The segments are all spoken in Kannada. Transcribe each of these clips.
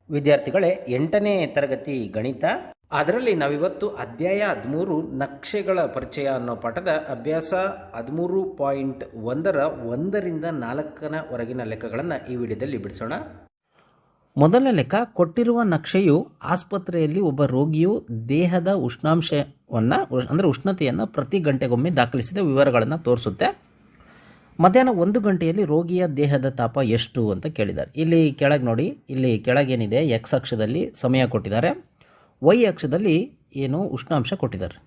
ವಿದ್ಯಾರ್ಥಿಗಳೇ, 8ನೇ ತರಗತಿ ಗಣಿತ. ಅದರಲ್ಲಿ ನಾವಿವತ್ತು ಅಧ್ಯಾಯ 13 ನಕ್ಷೆಗಳ ಪರಿಚಯ ಅನ್ನೋ ಪಾಠದ ಅಭ್ಯಾಸ 13.1ರ 1ರಿಂದ 4ವರೆಗಿನ ಲೆಕ್ಕಗಳನ್ನು ಈ ವಿಡಿಯೋದಲ್ಲಿ ಬಿಡಿಸೋಣ. ಮೊದಲ ಲೆಕ್ಕ, ಕೊಟ್ಟಿರುವ ನಕ್ಷೆಯು ಆಸ್ಪತ್ರೆಯಲ್ಲಿ ಒಬ್ಬ ರೋಗಿಯು ದೇಹದ ಉಷ್ಣಾಂಶವನ್ನು ಅಂದರೆ ಉಷ್ಣತೆಯನ್ನು ಪ್ರತಿ ಗಂಟೆಗೊಮ್ಮೆ ದಾಖಲಿಸಿದ ವಿವರಗಳನ್ನು ತೋರಿಸುತ್ತೆ. ಮಧ್ಯಾಹ್ನ 1 ಗಂಟೆಯಲ್ಲಿ ರೋಗಿಯ ದೇಹದ ತಾಪ ಎಷ್ಟು ಅಂತ ಕೇಳಿದ್ದಾರೆ. ಇಲ್ಲಿ ಕೆಳಗೆ ನೋಡಿ, ಇಲ್ಲಿ ಕೆಳಗೇನಿದೆ ಎಕ್ಸ್ ಅಕ್ಷದಲ್ಲಿ ಸಮಯ ಕೊಟ್ಟಿದ್ದಾರೆ, ವೈ ಅಕ್ಷದಲ್ಲಿ ಏನು ಉಷ್ಣಾಂಶ ಕೊಟ್ಟಿದ್ದಾರೆ.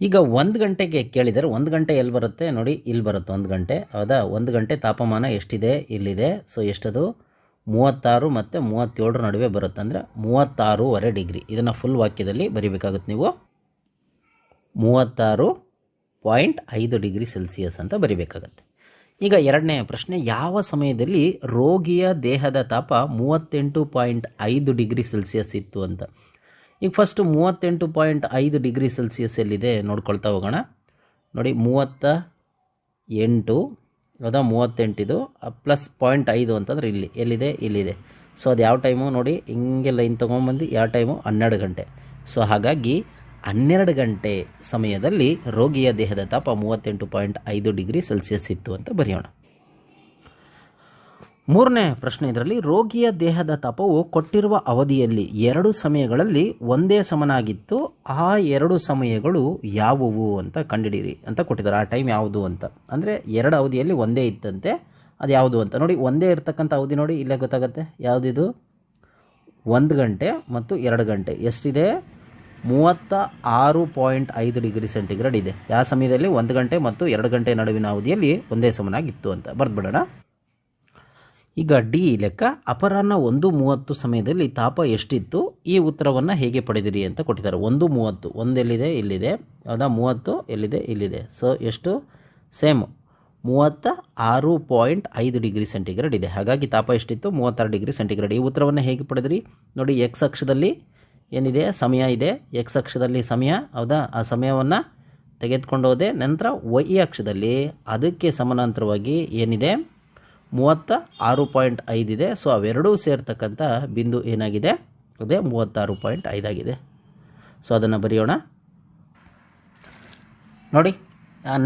ಈಗ 1 ಗಂಟೆಗೆ ಕೇಳಿದ್ದಾರೆ. 1 ಗಂಟೆ ಎಲ್ಲಿ ಬರುತ್ತೆ ನೋಡಿ, ಇಲ್ಲಿ ಬರುತ್ತೆ 1 ಗಂಟೆ. ಹೌದಾ? 1 ಗಂಟೆ ತಾಪಮಾನ ಎಷ್ಟಿದೆ, ಇಲ್ಲಿದೆ. ಸೊ ಎಷ್ಟದು 36 ಮತ್ತು 37 ನಡುವೆ ಬರುತ್ತೆ, ಅಂದರೆ 36.5 ಡಿಗ್ರಿ. ಇದನ್ನು ಫುಲ್ ವಾಕ್ಯದಲ್ಲಿ ಬರೀಬೇಕಾಗುತ್ತೆ ನೀವು. 36.5 ಡಿಗ್ರಿ ಸೆಲ್ಸಿಯಸ್ ಅಂತ ಬರಿಬೇಕಾಗತ್ತೆ. ಈಗ ಎರಡನೇ ಪ್ರಶ್ನೆ, ಯಾವ ಸಮಯದಲ್ಲಿ ರೋಗಿಯ ದೇಹದ ತಾಪ 38.5 ಡಿಗ್ರಿ ಸೆಲ್ಸಿಯಸ್ ಇತ್ತು ಅಂತ. ಈಗ ಫಸ್ಟು 38.5 ಡಿಗ್ರಿ ಸೆಲ್ಸಿಯಸ್ ಎಲ್ಲಿದೆ ನೋಡ್ಕೊಳ್ತಾ ಹೋಗೋಣ. ನೋಡಿ 38, ಹೌದಾ? 38 ಇದು ಪ್ಲಸ್ 0.5 ಅಂತಂದ್ರೆ ಇಲ್ಲಿ ಎಲ್ಲಿದೆ, ಇಲ್ಲಿದೆ. ಸೊ ಅದು ಯಾವ ಟೈಮು ನೋಡಿ, ಹಿಂಗೆ ಲೈನ್ ತೊಗೊಂಬಂದು ಯಾವ ಟೈಮು 12 ಗಂಟೆ. ಸೊ ಹಾಗಾಗಿ 12 ಗಂಟೆ ಸಮಯದಲ್ಲಿ ರೋಗಿಯ ದೇಹದ ತಾಪ 38.5 ಡಿಗ್ರಿ ಸೆಲ್ಸಿಯಸ್ ಇತ್ತು ಅಂತ ಬರೆಯೋಣ. ಮೂರನೇ ಪ್ರಶ್ನೆ, ಇದರಲ್ಲಿ ರೋಗಿಯ ದೇಹದ ತಾಪವು ಕೊಟ್ಟಿರುವ ಅವಧಿಯಲ್ಲಿ 2 ಸಮಯಗಳಲ್ಲಿ ಒಂದೇ ಸಮನಾಗಿತ್ತು, ಆ 2 ಸಮಯಗಳು ಯಾವುವು ಅಂತ ಕಂಡುಹಿಡಿಯಿರಿ ಅಂತ ಕೊಟ್ಟಿದ್ದಾರೆ. ಆ ಟೈಮ್ ಯಾವುದು ಅಂತ, ಅಂದರೆ 2 ಅವಧಿಯಲ್ಲಿ ಒಂದೇ ಇತ್ತಂತೆ, ಅದು ಯಾವುದು ಅಂತ ನೋಡಿ. ಒಂದೇ ಇರ್ತಕ್ಕಂಥ ಅವಧಿ ನೋಡಿ, ಇಲ್ಲೇ ಗೊತ್ತಾಗುತ್ತೆ ಯಾವುದಿದು. 1 ಗಂಟೆ ಮತ್ತು 2 ಗಂಟೆ ಎಷ್ಟಿದೆ, 36.5 ಡಿಗ್ರಿ ಸೆಂಟಿಗ್ರೇಡ್ ಇದೆ. ಯಾವ ಸಮಯದಲ್ಲಿ 1 ಗಂಟೆ ಮತ್ತು 2 ಗಂಟೆ ನಡುವಿನ ಅವಧಿಯಲ್ಲಿ ಒಂದೇ ಸಮನಾಗಿತ್ತು ಅಂತ ಬರೆದ್ಬಿಡೋಣ. ಈಗ ಡಿ ಲೆಕ್ಕ, ಅಪರಾಹ್ನ 1:30 ಸಮಯದಲ್ಲಿ ತಾಪ ಎಷ್ಟಿತ್ತು, ಈ ಉತ್ತರವನ್ನು ಹೇಗೆ ಪಡೆದಿರಿ ಅಂತ ಕೊಟ್ಟಿದ್ದಾರೆ. 1:30, ಒಂದೆಲ್ಲಿದೆ, ಇಲ್ಲಿದೆ. ಹೌದಾ? 30 ಎಲ್ಲಿದೆ, ಇಲ್ಲಿದೆ. ಸೊ ಎಷ್ಟು, ಸೇಮ್ 36.5 ಡಿಗ್ರಿ ಸೆಂಟಿಗ್ರೇಡ್ ಇದೆ. ಹಾಗಾಗಿ ತಾಪ ಎಷ್ಟಿತ್ತು, 36 ಡಿಗ್ರಿ ಸೆಂಟಿಗ್ರೇಡ್. ಈ ಉತ್ತರವನ್ನು ಹೇಗೆ ಪಡೆದಿರಿ ನೋಡಿ. ಎಕ್ಸ್ ಅಕ್ಷದಲ್ಲಿ ಏನಿದೆ, ಸಮಯ ಇದೆ. ಎಕ್ಸ್ ಅಕ್ಷದಲ್ಲಿ ಸಮಯ, ಹೌದಾ? ಆ ಸಮಯವನ್ನು ತೆಗೆದುಕೊಂಡು ಹೋದೆ. ನಂತರ ವೈ ಅಕ್ಷದಲ್ಲಿ ಅದಕ್ಕೆ ಸಮಾನಾಂತರವಾಗಿ ಏನಿದೆ, 36.5 ಇದೆ. ಸೊ ಅವೆರಡೂ ಸೇರ್ತಕ್ಕಂಥ ಬಿಂದು ಏನಾಗಿದೆ, ಅದೇ 36.5 ಆಗಿದೆ. ಸೊ ಅದನ್ನು ಬರೆಯೋಣ ನೋಡಿ.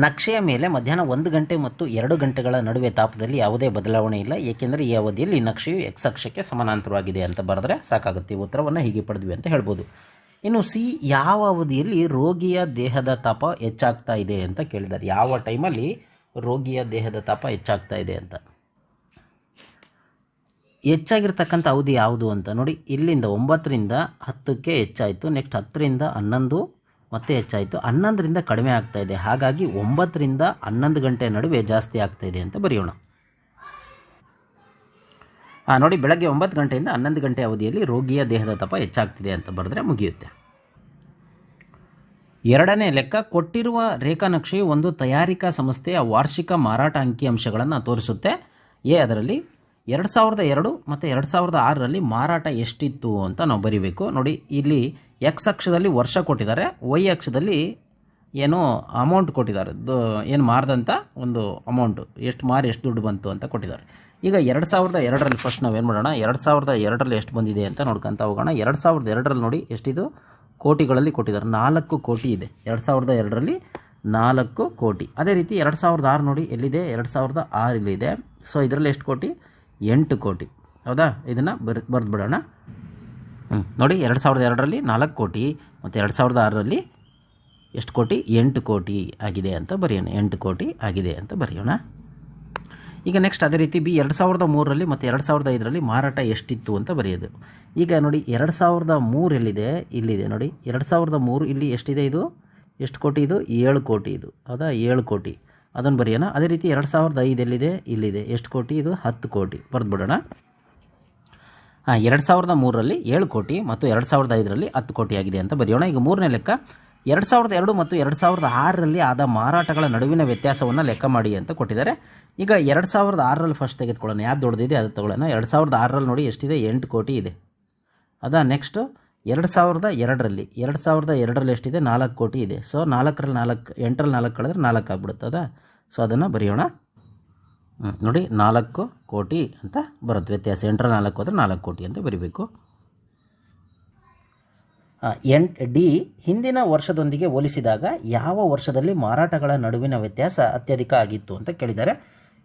ನಕ್ಷೆಯ ಮೇಲೆ ಮಧ್ಯಾಹ್ನ 1 ಗಂಟೆ ಮತ್ತು 2 ಗಂಟೆಗಳ ನಡುವೆ ತಾಪದಲ್ಲಿ ಯಾವುದೇ ಬದಲಾವಣೆ ಇಲ್ಲ, ಏಕೆಂದರೆ ಈ ಅವಧಿಯಲ್ಲಿ ನಕ್ಷೆಯು ಎಕ್ಸ್ ಅಕ್ಷಕ್ಕೆ ಸಮಾನಾಂತರವಾಗಿದೆ ಅಂತ ಬರೆದ್ರೆ ಸಾಕಾಗುತ್ತೆ. ಈ ಉತ್ತರವನ್ನು ಹೀಗೆ ಪಡೆದ್ವಿ ಅಂತ ಹೇಳ್ಬೋದು. ಇನ್ನು ಸಿ, ಯಾವ ಅವಧಿಯಲ್ಲಿ ರೋಗಿಯ ದೇಹದ ತಾಪ ಹೆಚ್ಚಾಗ್ತಾ ಇದೆ ಅಂತ ಕೇಳಿದ್ದಾರೆ. ಯಾವ ಟೈಮಲ್ಲಿ ರೋಗಿಯ ದೇಹದ ತಾಪ ಹೆಚ್ಚಾಗ್ತಾ ಇದೆ ಅಂತ. ಹೆಚ್ಚಾಗಿರ್ತಕ್ಕಂಥ ಅವಧಿ ಯಾವುದು ಅಂತ ನೋಡಿ. ಇಲ್ಲಿಂದ 9ರಿಂದ 10ಕ್ಕೆ ಹೆಚ್ಚಾಯಿತು, ನೆಕ್ಸ್ಟ್ 10ರಿಂದ 11 ಮತ್ತೆ ಹೆಚ್ಚಾಯಿತು, 11ರಿಂದ ಕಡಿಮೆ ಆಗ್ತಾ ಇದೆ. ಹಾಗಾಗಿ 9ರಿಂದ 11 ಗಂಟೆ ನಡುವೆ ಜಾಸ್ತಿ ಆಗ್ತಾ ಇದೆ ಅಂತ ಬರೆಯೋಣ. ನೋಡಿ, ಬೆಳಗ್ಗೆ 9 ಗಂಟೆಯಿಂದ 11 ಗಂಟೆ ಅವಧಿಯಲ್ಲಿ ರೋಗಿಯ ದೇಹದ ತಾಪ ಹೆಚ್ಚಾಗ್ತಿದೆ ಅಂತ ಬರೆದ್ರೆ ಮುಗಿಯುತ್ತೆ. ಎರಡನೇ ಲೆಕ್ಕ, ಕೊಟ್ಟಿರುವ ರೇಖಾನಕ್ಷೆಯು ಒಂದು ತಯಾರಿಕಾ ಸಂಸ್ಥೆಯ ವಾರ್ಷಿಕ ಮಾರಾಟ ಅಂಕಿಅಂಶಗಳನ್ನು ತೋರಿಸುತ್ತೆ. ಅದರಲ್ಲಿ 2002 ಮತ್ತು 2006ರಲ್ಲಿ ಮಾರಾಟ ಎಷ್ಟಿತ್ತು ಅಂತ ನಾವು ಬರಿಬೇಕು. ನೋಡಿ, ಇಲ್ಲಿ ಎಕ್ಸ್ ಅಕ್ಷದಲ್ಲಿ ವರ್ಷ ಕೊಟ್ಟಿದ್ದಾರೆ, ವೈ ಅಕ್ಷದಲ್ಲಿ ಏನೋ ಅಮೌಂಟ್ ಕೊಟ್ಟಿದ್ದಾರೆ, ಏನು ಮಾರ್ದಂಥ ಒಂದು ಅಮೌಂಟು, ಎಷ್ಟು ಮಾರಿ ಎಷ್ಟು ದುಡ್ಡು ಬಂತು ಅಂತ ಕೊಟ್ಟಿದ್ದಾರೆ. ಈಗ 2002ರಲ್ಲಿ ಫಸ್ಟ್ ನಾವೇನು ಮಾಡೋಣ, 2002ರಲ್ಲಿ ಎಷ್ಟು ಬಂದಿದೆ ಅಂತ ನೋಡ್ಕೊತ ಹೋಗೋಣ. 2002ರಲ್ಲಿ ನೋಡಿ ಎಷ್ಟಿದು, ಕೋಟಿಗಳಲ್ಲಿ ಕೊಟ್ಟಿದ್ದಾರೆ, 4 ಕೋಟಿ ಇದೆ 2002ರಲ್ಲಿ, 4 ಕೋಟಿ. ಅದೇ ರೀತಿ 2006 ನೋಡಿ ಎಲ್ಲಿದೆ, 2006 ಇಲ್ಲಿದೆ. ಸೊ ಇದರಲ್ಲಿ ಎಷ್ಟು ಕೋಟಿ, 8 ಕೋಟಿ. ಹೌದಾ? ಇದನ್ನು ಬರೆದು ಬಿಡೋಣ. ನೋಡಿ, 2002ರಲ್ಲಿ 4 ಕೋಟಿ ಮತ್ತು 2006ರಲ್ಲಿ ಎಷ್ಟು ಕೋಟಿ, 8 ಕೋಟಿ ಆಗಿದೆ ಅಂತ ಬರೆಯೋಣ. 8 ಕೋಟಿ ಆಗಿದೆ ಅಂತ ಬರೆಯೋಣ. ಈಗ ನೆಕ್ಸ್ಟ್ ಅದೇ ರೀತಿ ಬಿ, 2003ರಲ್ಲಿ ಮತ್ತು 2005ರಲ್ಲಿ ಮಾರಾಟ ಎಷ್ಟಿತ್ತು ಅಂತ ಬರೆಯೋದು. ಈಗ ನೋಡಿ, 2003 ಎಲ್ಲಿದೆ, ಇಲ್ಲಿದೆ. ನೋಡಿ 2003 ಇಲ್ಲಿ ಎಷ್ಟಿದೆ, ಇದು ಎಷ್ಟು ಕೋಟಿ, ಇದು 7 ಕೋಟಿ ಇದು. ಹೌದಾ? 7 ಕೋಟಿ, ಅದನ್ನು ಬರೆಯೋಣ. ಅದೇ ರೀತಿ 2005 ಎಲ್ಲಿದೆ, ಇಲ್ಲಿದೆ. ಎಷ್ಟು ಕೋಟಿ, ಇದು 10 ಕೋಟಿ. ಬರೆದ್ಬಿಡೋಣ. 2003ರಲ್ಲಿ 7 ಕೋಟಿ ಮತ್ತು 2005ರಲ್ಲಿ 10 ಕೋಟಿ ಆಗಿದೆ ಅಂತ ಬರೆಯೋಣ. ಈಗ ಮೂರನೇ ಲೆಕ್ಕ, 2002 ಮತ್ತು 2006ರಲ್ಲಿ ಆದ ಮಾರಾಟಗಳ ನಡುವಿನ ವ್ಯತ್ಯಾಸವನ್ನು ಲೆಕ್ಕ ಮಾಡಿ ಅಂತ ಕೊಟ್ಟಿದ್ದಾರೆ. ಈಗ 2006ರಲ್ಲಿ ಫಸ್ಟ್ ತೆಗೆದುಕೊಳ್ಳೋಣ, ಯಾವ್ದು ದೊಡ್ಡದಿದೆ ಅದು ತಗೊಳ್ಳೋಣ. 2006ರಲ್ಲಿ ನೋಡಿ ಎಷ್ಟಿದೆ, 8 ಕೋಟಿ ಇದೆ. ಅದಾ ನೆಕ್ಸ್ಟು 2002ರಲ್ಲಿ ಎಷ್ಟಿದೆ, 4 ಕೋಟಿ ಇದೆ. ಸೊ 4ರಲ್ಲಿ 4, 8ರಲ್ಲಿ 4 ಕಳೆದ್ರೆ 4 ಆಗ್ಬಿಡುತ್ತೆ. ಅದಾ? ಸೊ ಅದನ್ನು ಬರೆಯೋಣ. ನೋಡಿ 4 ಕೋಟಿ ಅಂತ ಬರುತ್ತೆ ವ್ಯತ್ಯಾಸ. 8ರ 4 ಹೋದರೆ 4 ಕೋಟಿ ಅಂತ ಬರೀಬೇಕು. ಡಿ, ಹಿಂದಿನ ವರ್ಷದೊಂದಿಗೆ ಹೋಲಿಸಿದಾಗ ಯಾವ ವರ್ಷದಲ್ಲಿ ಮಾರಾಟಗಳ ನಡುವಿನ ವ್ಯತ್ಯಾಸ ಅತ್ಯಧಿಕ ಆಗಿತ್ತು ಅಂತ ಕೇಳಿದ್ದಾರೆ.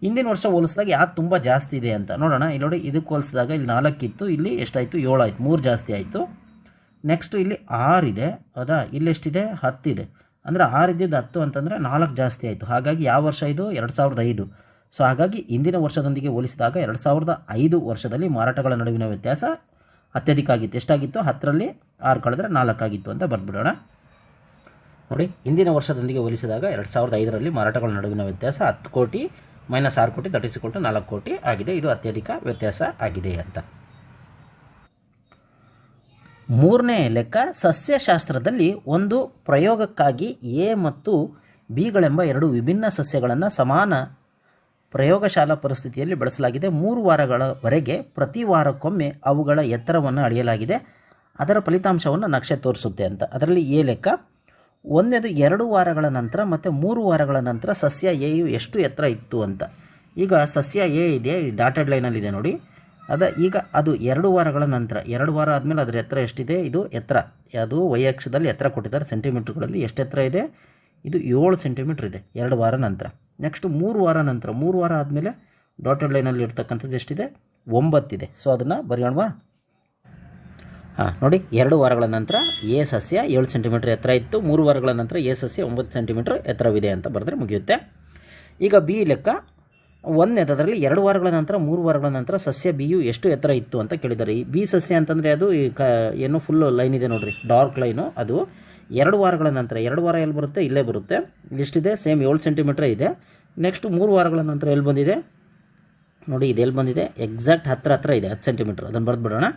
ಹಿಂದಿನ ವರ್ಷ ಹೋಲಿಸಿದಾಗ ಯಾರು ತುಂಬ ಜಾಸ್ತಿ ಇದೆ ಅಂತ ನೋಡೋಣ. ಇಲ್ಲಿ ನೋಡಿ, ಇದಕ್ಕೆ ಹೋಲಿಸಿದಾಗ ಇಲ್ಲಿ 4 ಇತ್ತು, ಇಲ್ಲಿ ಎಷ್ಟಾಯಿತು 7 ಆಯಿತು, 3 ಜಾಸ್ತಿ ಆಯಿತು. ನೆಕ್ಸ್ಟು ಇಲ್ಲಿ 6 ಇದೆ, ಹೌದಾ? ಇಲ್ಲೆಷ್ಟಿದೆ 10 ಇದೆ. ಅಂದರೆ 6 ಇದ್ದಿದ್ದು 10 ಅಂತಂದರೆ 4 ಜಾಸ್ತಿ ಆಯಿತು. ಹಾಗಾಗಿ ಯಾವ ವರ್ಷ ಇದು 2005. ಸೊ ಹಾಗಾಗಿ ಹಿಂದಿನ ವರ್ಷದೊಂದಿಗೆ ಹೋಲಿಸಿದಾಗ 2005 ವರ್ಷದಲ್ಲಿ ಮಾರಾಟಗಳ ನಡುವಿನ ವ್ಯತ್ಯಾಸ ಅತ್ಯಧಿಕ ಆಗಿತ್ತು. ಎಷ್ಟಾಗಿತ್ತು? 10ರಲ್ಲಿ 6 ಕಳೆದ್ರೆ 4 ಆಗಿತ್ತು ಅಂತ ಬರೆದ್ಬಿಡೋಣ. ನೋಡಿ, ಹಿಂದಿನ ವರ್ಷದೊಂದಿಗೆ ಹೋಲಿಸಿದಾಗ 2005ರಲ್ಲಿ ಮಾರಾಟಗಳ ನಡುವಿನ ವ್ಯತ್ಯಾಸ 10 ಕೋಟಿ ಮೈನಸ್ 6 ಕೋಟಿ ದಟ್ ಇಸ್ ಈಕ್ವಲ್ ಟು 4 ಕೋಟಿ ಆಗಿದೆ. ಇದು ಅತ್ಯಧಿಕ ವ್ಯತ್ಯಾಸ ಆಗಿದೆ ಅಂತ. 3ನೇ ಲೆಕ್ಕ, ಸಸ್ಯಶಾಸ್ತ್ರದಲ್ಲಿ ಒಂದು ಪ್ರಯೋಗಕ್ಕಾಗಿ ಎ ಮತ್ತು ಬಿಗಳೆಂಬ 2 ವಿಭಿನ್ನ ಸಸ್ಯಗಳನ್ನು ಸಮಾನ ಪ್ರಯೋಗಶಾಲಾ ಪರಿಸ್ಥಿತಿಯಲ್ಲಿ ಬೆಳೆಸಲಾಗಿದೆ. 3 ವಾರಗಳವರೆಗೆ ಪ್ರತಿ ವಾರಕ್ಕೊಮ್ಮೆ ಅವುಗಳ ಎತ್ತರವನ್ನು ಅಳೆಯಲಾಗಿದೆ. ಅದರ ಫಲಿತಾಂಶವನ್ನು ನಕ್ಷೆ ತೋರಿಸುತ್ತೆ ಅಂತ. ಅದರಲ್ಲಿ ಎ ಲೆಕ್ಕ, ಒಂದೇದು 2 ವಾರಗಳ ನಂತರ ಮತ್ತು 3 ವಾರಗಳ ನಂತರ ಸಸ್ಯ ಎಯು ಎಷ್ಟು ಎತ್ತರ ಇತ್ತು ಅಂತ. ಈಗ ಸಸ್ಯ ಎ ಇದೆ, ಈ ಡಾಟೆಡ್ ಲೈನಲ್ಲಿದೆ ನೋಡಿ. ಈಗ ಅದು 2 ವಾರಗಳ ನಂತರ, 2 ವಾರ ಆದಮೇಲೆ ಅದರ ಎತ್ತರ ಎಷ್ಟಿದೆ? ಇದು ಎತ್ತರ, ಅದು ವೈ ಅಕ್ಷದಲ್ಲಿ ಎತ್ತರ ಕೊಟ್ಟಿದ್ದಾರೆ ಸೆಂಟಿಮೀಟರ್ಗಳಲ್ಲಿ. ಎಷ್ಟು ಎತ್ತರ ಇದೆ? ಇದು 7 ಸೆಂಟಿಮೀಟ್ರ್ ಇದೆ 2 ವಾರ ನಂತರ. ನೆಕ್ಸ್ಟ್ 3 ವಾರ ನಂತರ, 3 ವಾರ ಆದಮೇಲೆ ಡಾಟೆಡ್ ಲೈನಲ್ಲಿ ಇರ್ತಕ್ಕಂಥದ್ದು ಎಷ್ಟಿದೆ? 9 ಇದೆ. ಸೊ ಅದನ್ನು ಬರೆಯೋಣವಾ? ನೋಡಿ, 2 ವಾರಗಳ ನಂತರ ಎ ಸಸ್ಯ 7 ಸೆಂಟಿಮೀಟ್ರ್ ಎತ್ತರ ಇತ್ತು, 3 ವಾರಗಳ ನಂತರ ಎ ಸಸ್ಯ 9 ಸೆಂಟಿಮೀಟ್ರ್ ಎತ್ತರವಿದೆ ಅಂತ ಬರೆದ್ರೆ ಮುಗಿಯುತ್ತೆ. ಈಗ ಬಿ ಲೆಕ್ಕ, ಒಂದನೇದರಲ್ಲಿ 2 ವಾರಗಳ ನಂತರ 3 ವಾರಗಳ ನಂತರ ಸಸ್ಯ ಬಿಯು ಎಷ್ಟು ಎತ್ತರ ಇತ್ತು ಅಂತ ಕೇಳಿದ್ದಾರೆ. ಈ ಬಿ ಸಸ್ಯ ಅಂತಂದರೆ ಅದು ಏನು ಫುಲ್ ಲೈನ್ ಇದೆ ನೋಡಿರಿ, ಡಾರ್ಕ್ ಲೈನು. ಅದು 2 ವಾರಗಳ ನಂತರ, 2 ವಾರ ಎಲ್ಲಿ ಬರುತ್ತೆ? ಇಲ್ಲೇ ಬರುತ್ತೆ. ಎಷ್ಟಿದೆ? ಸೇಮ್ 7 ಸೆಂಟಿಮೀಟ್ರ್ ಇದೆ. ನೆಕ್ಸ್ಟ್ 3 ವಾರಗಳ ನಂತರ ಎಲ್ಲಿ ಬಂದಿದೆ ನೋಡಿ, ಇದು ಎಲ್ಲಿ ಬಂದಿದೆ? ಎಕ್ಸಾಕ್ಟ್ ಹತ್ರ ಇದೆ, 10 ಸೆಂಟಿಮೀಟ್ರ್. ಅದನ್ನು ಬರೆದ್ಬಿಡೋಣ.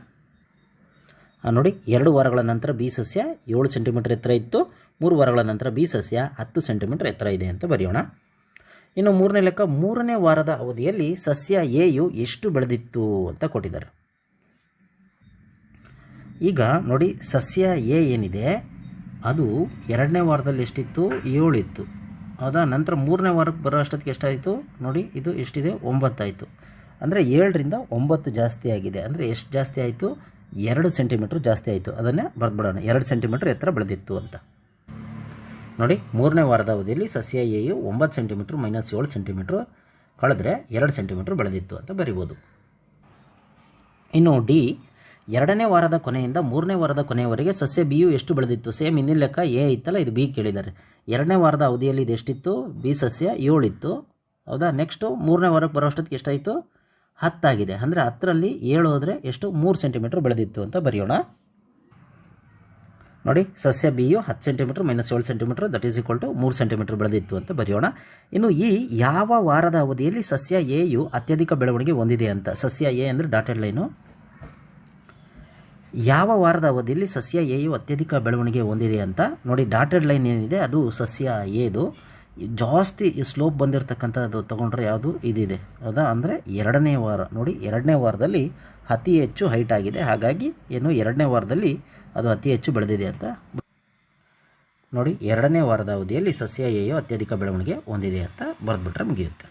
ನೋಡಿ, 2 ವಾರಗಳ ನಂತರ ಬಿ ಸಸ್ಯ 7 ಸೆಂಟಿಮೀಟ್ರ್ ಎತ್ತರ ಇತ್ತು, 3 ವಾರಗಳ ನಂತರ ಬಿ ಸಸ್ಯ 10 ಸೆಂಟಿಮೀಟ್ರ್ ಎತ್ತರ ಇದೆ ಅಂತ ಬರೆಯೋಣ. ಇನ್ನು 3ನೇ ಲೆಕ್ಕ, 3ನೇ ವಾರದ ಅವಧಿಯಲ್ಲಿ ಸಸ್ಯ ಎಯು ಎಷ್ಟು ಬೆಳೆದಿತ್ತು ಅಂತ ಕೊಟ್ಟಿದ್ದಾರೆ. ಈಗ ನೋಡಿ, ಸಸ್ಯ ಎ ಏನಿದೆ ಅದು 2ನೇ ವಾರದಲ್ಲಿ ಎಷ್ಟಿತ್ತು? 7 ಇತ್ತು, ಹೌದಾ? ನಂತರ 3ನೇ ವಾರಕ್ಕೆ ಬರೋ ಅಷ್ಟೊತ್ತಿಗೆ ಎಷ್ಟಾಯಿತು ನೋಡಿ, ಇದು ಎಷ್ಟಿದೆ? 9 ಆಯಿತು. ಅಂದರೆ 7ರಿಂದ 9 ಜಾಸ್ತಿ ಆಗಿದೆ. ಅಂದರೆ ಎಷ್ಟು ಜಾಸ್ತಿ ಆಯಿತು? 2 ಸೆಂಟಿಮೀಟ್ರ್ ಜಾಸ್ತಿ ಆಯಿತು. ಅದನ್ನೇ ಬರೆದ್ಬಿಡೋಣ, 2 ಸೆಂಟಿಮೀಟ್ರ್ ಎತ್ತರ ಬೆಳೆದಿತ್ತು ಅಂತ. ನೋಡಿ, 3ನೇ ವಾರದ ಅವಧಿಯಲ್ಲಿ ಸಸ್ಯ ಎಯು 9 ಸೆಂಟಿಮೀಟ್ರ್ ಮೈನಸ್ 7 ಸೆಂಟಿಮೀಟ್ರ್ ಕಳೆದ್ರೆ 2 ಸೆಂಟಿಮೀಟ್ರ್ ಬೆಳೆದಿತ್ತು ಅಂತ ಬರಿಬೋದು. ಇನ್ನು ಡಿ, 2ನೇ ವಾರದ ಕೊನೆಯಿಂದ 3ನೇ ವಾರದ ಕೊನೆಯವರೆಗೆ ಸಸ್ಯ ಬಿಯು ಎಷ್ಟು ಬೆಳೆದಿತ್ತು? ಸೇಮ್ ಹಿಂದಿನ ಲೆಕ್ಕ ಎ ಇತ್ತಲ್ಲ, ಇದು ಬಿ ಕೇಳಿದ್ದಾರೆ. 2ನೇ ವಾರದ ಅವಧಿಯಲ್ಲಿ ಇದು ಎಷ್ಟಿತ್ತು? ಬಿ ಸಸ್ಯ 7 ಇತ್ತು, ಹೌದಾ? ನೆಕ್ಸ್ಟು 3ನೇ ವಾರಕ್ಕೆ ಬರೋ ಅಷ್ಟೊತ್ತಿಗೆ ಎಷ್ಟಾಯಿತು? 10 ಆಗಿದೆ. ಅಂದರೆ 10ರಲ್ಲಿ 7 ಹೋದರೆ ಎಷ್ಟು? 3 ಸೆಂಟಿಮೀಟ್ರ್ ಬೆಳೆದಿತ್ತು ಅಂತ ಬರೆಯೋಣ. ನೋಡಿ, ಸಸ್ಯ ಬಿಯು 10 centimetre minus 7 centimetre that is equal to 3 centimetre ಬೆಳೆದಿತ್ತು ಅಂತ ಬರೆಯೋಣ. ಇನ್ನು ಈ ಯಾವ ವಾರದ ಅವಧಿಯಲ್ಲಿ ಸಸ್ಯ ಎಯು ಅತ್ಯಧಿಕ ಬೆಳವಣಿಗೆ ಹೊಂದಿದೆ ಅಂತ. ಸಸ್ಯ ಎ ಅಂದರೆ ಡಾಟೆಡ್ ಲೈನು. ಯಾವ ವಾರದ ಅವಧಿಯಲ್ಲಿ ಸಸ್ಯ ಎಯು ಅತ್ಯಧಿಕ ಬೆಳವಣಿಗೆ ಹೊಂದಿದೆ ಅಂತ ನೋಡಿ. ಡಾಟೆಡ್ ಲೈನ್ ಏನಿದೆ ಅದು ಸಸ್ಯ ಎದು. ಜಾಸ್ತಿ ಸ್ಲೋಪ್ ಬಂದಿರತಕ್ಕಂಥದ್ದು ತೊಗೊಂಡ್ರೆ ಯಾವುದು? ಇದಿದೆ, ಹೌದಾ? ಅಂದರೆ 2ನೇ ವಾರ. ನೋಡಿ, 2ನೇ ವಾರದಲ್ಲಿ ಅತಿ ಹೆಚ್ಚು ಹೈಟ್ ಆಗಿದೆ. ಹಾಗಾಗಿ ಏನು 2ನೇ ವಾರದಲ್ಲಿ ಅದು ಅತಿ ಹೆಚ್ಚು ಬೆಳೆದಿದೆ ಅಂತ ನೋಡಿ. 2ನೇ ವಾರದ ಅವಧಿಯಲ್ಲಿ ಸಸ್ಯ ಎಯು ಅತ್ಯಧಿಕ ಬೆಳವಣಿಗೆ ಹೊಂದಿದೆ ಅಂತ ಬರೆದ್ಬಿಟ್ರೆ ಮುಗಿಯುತ್ತೆ.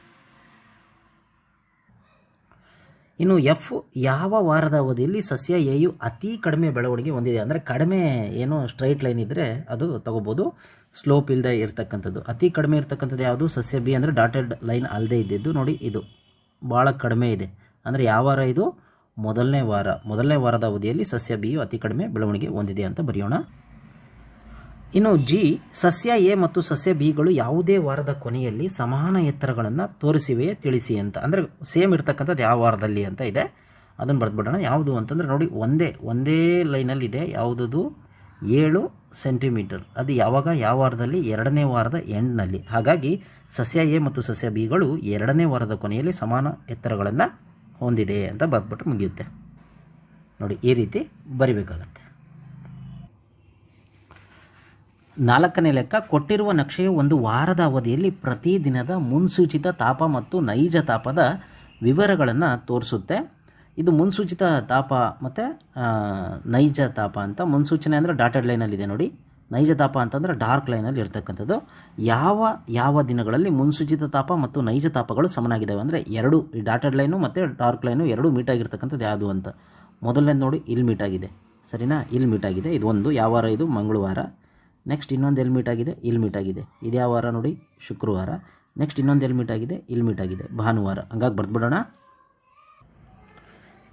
ಇನ್ನು ಎಫ್, ಯಾವ ವಾರದ ಅವಧಿಯಲ್ಲಿ ಸಸ್ಯ ಎಯು ಅತಿ ಕಡಿಮೆ ಬೆಳವಣಿಗೆ ಹೊಂದಿದೆ. ಅಂದರೆ ಕಡಿಮೆ ಏನು ಸ್ಟ್ರೈಟ್ ಲೈನ್ ಇದ್ದರೆ ಅದು ತಗೋಬೋದು, ಸ್ಲೋಪ್ ಇಲ್ಲದೆ ಇರತಕ್ಕಂಥದ್ದು. ಅತಿ ಕಡಿಮೆ ಇರತಕ್ಕಂಥದ್ದು ಯಾವುದು? ಸಸ್ಯ ಬಿ ಅಂದರೆ ಡಾಟೆಡ್ ಲೈನ್ ಅಲ್ಲದೆ ಇದ್ದಿದ್ದು. ನೋಡಿ, ಇದು ಭಾಳ ಕಡಿಮೆ ಇದೆ. ಅಂದರೆ ಯಾವ ವಾರ ಇದು? ಮೊದಲನೇ ವಾರ. ಮೊದಲನೇ ವಾರದ ಅವಧಿಯಲ್ಲಿ ಸಸ್ಯ ಬಿಯು ಅತಿ ಕಡಿಮೆ ಬೆಳವಣಿಗೆ ಹೊಂದಿದೆ ಅಂತ ಬರೆಯೋಣ. ಇನ್ನು ಜಿ, ಸಸ್ಯ ಎ ಮತ್ತು ಸಸ್ಯ ಬಿಗಳು ಯಾವುದೇ ವಾರದ ಕೊನೆಯಲ್ಲಿ ಸಮಾನ ಎತ್ತರಗಳನ್ನು ತೋರಿಸಿವೆಯೇ ತಿಳಿಸಿ ಅಂತ. ಅಂದರೆ ಸೇಮ್ ಇರ್ತಕ್ಕಂಥದ್ದು ಯಾವ ವಾರದಲ್ಲಿ ಅಂತ ಇದೆ, ಅದನ್ನು ಬರೆದ್ಬಿಡೋಣ. ಯಾವುದು ಅಂತಂದರೆ ನೋಡಿ, ಒಂದೇ ಲೈನಲ್ಲಿದೆ. ಯಾವುದದು? 7 ಸೆಂಟಿಮೀಟರ್. ಅದು ಯಾವಾಗ? ಯಾವ ವಾರದಲ್ಲಿ? 2ನೇ ವಾರದ ಎಂಡ್ನಲ್ಲಿ. ಹಾಗಾಗಿ ಸಸ್ಯ ಎ ಮತ್ತು ಸಸ್ಯ ಬಿಗಳು 2ನೇ ವಾರದ ಕೊನೆಯಲ್ಲಿ ಸಮಾನ ಎತ್ತರಗಳನ್ನು ಹೊಂದಿದೆ ಅಂತ ಬರೆದ್ಬಿಟ್ರೆ ಮುಗಿಯುತ್ತೆ. ನೋಡಿ, ಈ ರೀತಿ ಬರಿಬೇಕಾಗತ್ತೆ. 4ನೇ ಲೆಕ್ಕ, ಕೊಟ್ಟಿರುವ ನಕ್ಷೆಯು ಒಂದು ವಾರದ ಅವಧಿಯಲ್ಲಿ ಪ್ರತಿದಿನದ ಮುನ್ಸೂಚಿತ ತಾಪ ಮತ್ತು ನೈಜ ತಾಪದ ವಿವರಗಳನ್ನು ತೋರಿಸುತ್ತೆ. ಇದು ಮುನ್ಸೂಚಿತ ತಾಪ ಮತ್ತು ನೈಜ ತಾಪ ಅಂತ. ಮುನ್ಸೂಚನೆ ಅಂದರೆ ಡಾಟೆಡ್ ಲೈನಲ್ಲಿದೆ ನೋಡಿ, ನೈಜ ತಾಪ ಅಂತಂದರೆ ಡಾರ್ಕ್ ಲೈನಲ್ಲಿ ಇರ್ತಕ್ಕಂಥದ್ದು. ಯಾವ ಯಾವ ದಿನಗಳಲ್ಲಿ ಮುನ್ಸೂಚಿತ ತಾಪ ಮತ್ತು ನೈಜ ತಾಪಗಳು ಸಮನಾಗಿದ್ದಾವೆ ಅಂದರೆ ಎರಡು, ಈ ಡಾಟೆಡ್ ಲೈನು ಮತ್ತು ಡಾರ್ಕ್ ಲೈನು ಎರಡು ಮೀಟ್ ಆಗಿರ್ತಕ್ಕಂಥದ್ದು ಯಾವುದು ಅಂತ. ಮೊದಲನೇದು ನೋಡಿ, ಇಲ್ಲಿ ಮೀಟ್ ಆಗಿದೆ, ಸರಿನಾ, ಇಲ್ಲಿ ಮೀಟ್ ಆಗಿದೆ. ಇದು ಒಂದು ಯಾವ ವಾರ? ಇದು ಮಂಗಳವಾರ. ನೆಕ್ಸ್ಟ್ ಇನ್ನೊಂದು ಎಲ್ಲಿ ಮೀಟ್ ಆಗಿದೆ? ಇಲ್ಲಿ ಮೀಟ್ ಆಗಿದೆ. ಇದು ಯಾವ ವಾರ ನೋಡಿ? ಶುಕ್ರವಾರ. ನೆಕ್ಸ್ಟ್ ಇನ್ನೊಂದು ಎಲ್ಲಿ ಮೀಟ್ ಆಗಿದೆ? ಇಲ್ಲಿ ಮೀಟ್ ಆಗಿದೆ, ಭಾನುವಾರ. ಹಂಗಾಗಿ ಬರ್ದ್ಬಿಡೋಣ.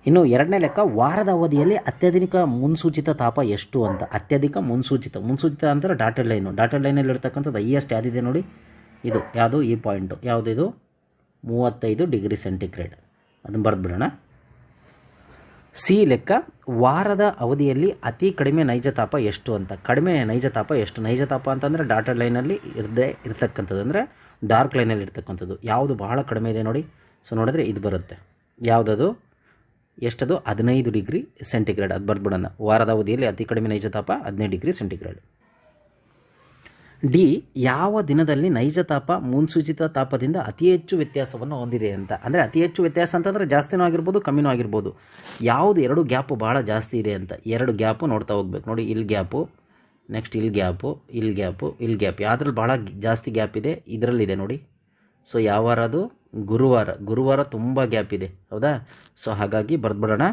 ಇನ್ನು ಎರಡನೇ ಲೆಕ್ಕ, ವಾರದ ಅವಧಿಯಲ್ಲಿ ಅತ್ಯಧಿಕ ಮುನ್ಸೂಚಿತ ತಾಪ ಎಷ್ಟು ಅಂತ. ಅತ್ಯಧಿಕ ಮುನ್ಸೂಚಿತ ಅಂದರೆ ಡಾಟೆಡ್ ಲೈನು. ಡಾಟೆಡ್ ಲೈನಲ್ಲಿ ಇರ್ತಕ್ಕಂಥದ್ದು ಹೈಯೆಸ್ಟ್ ಯಾವುದಿದೆ ನೋಡಿ, ಇದು ಯಾವುದು? ಈ ಪಾಯಿಂಟು ಯಾವುದಿದು? 35 degree centigrade. ಅದನ್ನು ಬರೆದ್ಬಿಡೋಣ. ಸಿ ಲೆಕ್ಕ, ವಾರದ ಅವಧಿಯಲ್ಲಿ ಅತಿ ಕಡಿಮೆ ನೈಜ ತಾಪ ಎಷ್ಟು ಅಂತ. ಕಡಿಮೆ ನೈಜ ತಾಪ ಎಷ್ಟು? ನೈಜ ತಾಪ ಅಂತಂದರೆ ಡಾಟೆಡ್ ಲೈನಲ್ಲಿ ಇರ್ತಕ್ಕಂಥದ್ದು, ಅಂದರೆ ಡಾರ್ಕ್ ಲೈನಲ್ಲಿ ಇರ್ತಕ್ಕಂಥದ್ದು. ಯಾವುದು ಬಹಳ ಕಡಿಮೆ ಇದೆ ನೋಡಿ? ಸೊ ನೋಡಿದ್ರೆ ಇದು ಬರುತ್ತೆ. ಯಾವುದದು? ಎಷ್ಟದು? 15 ಡಿಗ್ರಿ ಸೆಂಟಿಗ್ರೇಡ್. ಅದು ಬರ್ದ್ಬಿಡೋಣ. ವಾರದ ಅವಧಿಯಲ್ಲಿ ಅತಿ ಕಡಿಮೆ ನೈಜ ತಾಪ 15 ಡಿಗ್ರಿ ಸೆಂಟಿಗ್ರೇಡ್. ಡಿ, ಯಾವ ದಿನದಲ್ಲಿ ನೈಜ ತಾಪ ಮುನ್ಸೂಚಿತ ತಾಪದಿಂದ ಅತಿ ಹೆಚ್ಚು ವ್ಯತ್ಯಾಸವನ್ನು ಹೊಂದಿದೆ ಅಂತ. ಅಂದರೆ ಅತಿ ಹೆಚ್ಚು ವ್ಯತ್ಯಾಸ ಅಂತಂದರೆ ಜಾಸ್ತಿನೂ ಆಗಿರ್ಬೋದು, ಕಮ್ಮಿನೂ ಆಗಿರ್ಬೋದು. ಯಾವುದು ಎರಡು ಗ್ಯಾಪು ಭಾಳ ಜಾಸ್ತಿ ಇದೆ ಅಂತ. ಎರಡು ಗ್ಯಾಪು ನೋಡ್ತಾ ಹೋಗ್ಬೇಕು ನೋಡಿ. ಇಲ್ಲಿ ಗ್ಯಾಪು, ನೆಕ್ಸ್ಟ್ ಇಲ್ಲಿ ಗ್ಯಾಪು, ಇಲ್ಲಿ ಗ್ಯಾಪು, ಇಲ್ಲಿ ಗ್ಯಾಪ್. ಯಾವುದ್ರಲ್ಲಿ ಭಾಳ ಜಾಸ್ತಿ ಗ್ಯಾಪ್ ಇದೆ? ಇದರಲ್ಲಿದೆ ನೋಡಿ. ಸೊ ಯಾವ ವಾರ ಅದು? ಗುರುವಾರ ತುಂಬ ಗ್ಯಾಪ್ ಇದೆ, ಹೌದಾ? ಸೊ ಹಾಗಾಗಿ ಬರ್ದ್ಬಿಡೋಣ.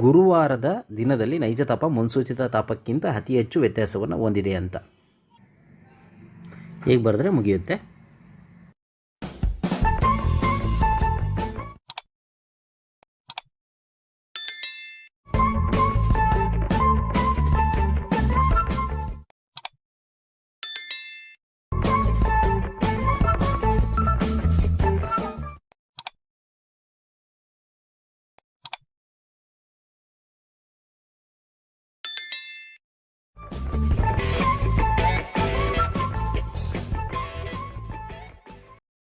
ಗುರುವಾರದ ದಿನದಲ್ಲಿ ನೈಜ ತಾಪ ಮುನ್ಸೂಚಿತ ತಾಪಕ್ಕಿಂತ ಅತಿ ಹೆಚ್ಚು ವ್ಯತ್ಯಾಸವನ್ನು ಹೊಂದಿದೆ ಅಂತ. ಹೀಗೆ ಬರೆದ್ರೆ ಮುಗಿಯುತ್ತೆ.